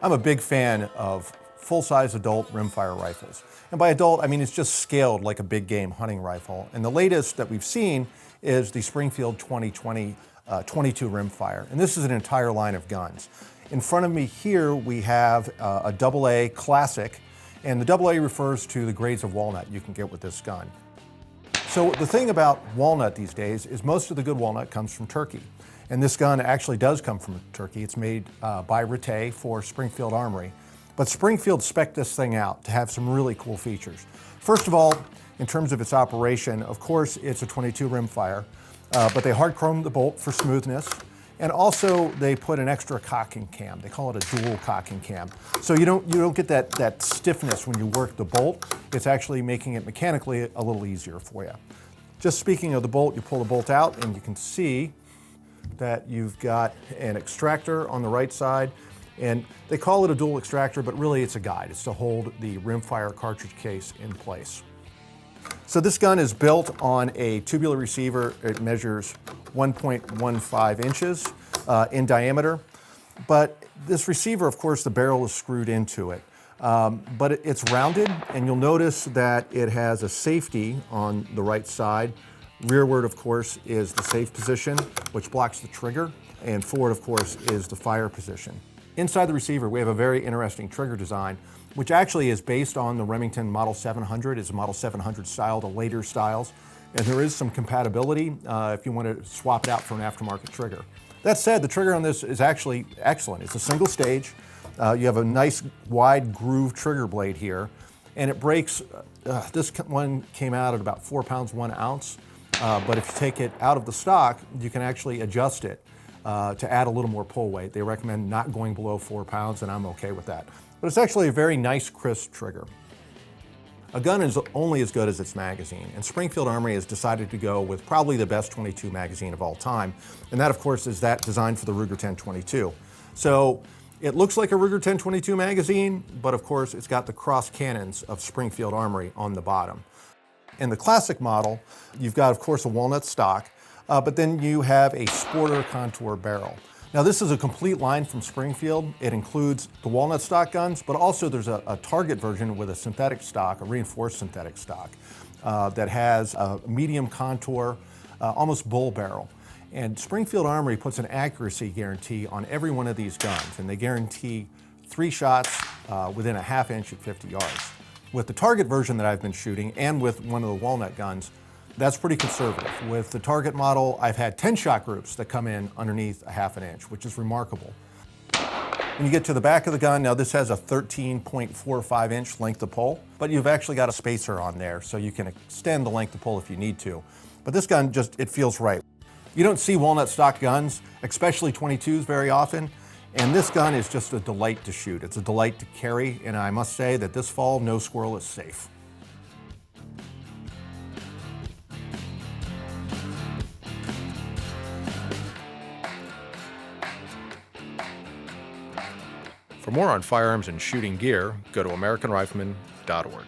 I'm a big fan of full-size adult rimfire rifles. And by adult, I mean it's just scaled like a big game hunting rifle. And the latest that we've seen is the Springfield 2020 22 rimfire. And this is an entire line of guns. In front of me here, we have a AA Classic. And the AA refers to the grades of walnut you can get with this gun. So the thing about walnut these days is most of the good walnut comes from Turkey. And this gun actually does come from Turkey. It's made by Rite for Springfield Armory. But Springfield spec'd this thing out to have some really cool features. First of all, in terms of its operation, of course, it's a 22 rimfire, but they hard chromed the bolt for smoothness. And also they put an extra cocking cam. They call it a dual cocking cam. So you don't get that stiffness when you work the bolt. It's actually making it mechanically a little easier for you. Just speaking of the bolt, you pull the bolt out and you can see that you've got an extractor on the right side, and they call it a dual extractor, but really it's a guide. It's to hold the rimfire cartridge case in place. So this gun is built on a tubular receiver. It measures 1.15 inches in diameter, but this receiver, of course, the barrel is screwed into it. But it's rounded, and you'll notice that it has a safety on the right side. Rearward, of course, is the safe position, which blocks the trigger, and forward, of course, is the fire position. Inside the receiver, we have a very interesting trigger design, which actually is based on the Remington Model 700. It's a Model 700 style, the later styles, and there is some compatibility if you want to swap it out for an aftermarket trigger. That said, the trigger on this is actually excellent. It's a single stage. You have a nice wide groove trigger blade here, and it breaks. This one came out at about 4 pounds, 1 ounce. But if you take it out of the stock, you can actually adjust it to add a little more pull weight. They recommend not going below 4 pounds, and I'm okay with that. But it's actually a very nice, crisp trigger. A gun is only as good as its magazine, and Springfield Armory has decided to go with probably the best 22 magazine of all time, and that, of course, is that designed for the Ruger 1022. So it looks like a Ruger 1022 magazine, but of course, it's got the cross cannons of Springfield Armory on the bottom. In the Classic model, you've got, of course, a walnut stock, but then you have a Sporter contour barrel. Now, this is a complete line from Springfield. It includes the walnut stock guns, but also there's a Target version with a synthetic stock, a reinforced synthetic stock, that has a medium contour, almost bull barrel. And Springfield Armory puts an accuracy guarantee on every one of these guns, and they guarantee 3 shots within a ½ inch at 50 yards. With the Target version that I've been shooting and with one of the walnut guns, that's pretty conservative. With the Target model, I've had 10 shot groups that come in underneath a ½ inch, which is remarkable. When you get to the back of the gun, now this has a 13.45 inch length of pull, but you've actually got a spacer on there, so you can extend the length of pull if you need to. But this gun it feels right. You don't see walnut stock guns, especially 22s, very often. And this gun is just a delight to shoot. It's a delight to carry, and I must say that this fall, no squirrel is safe. For more on firearms and shooting gear, go to AmericanRifleman.org.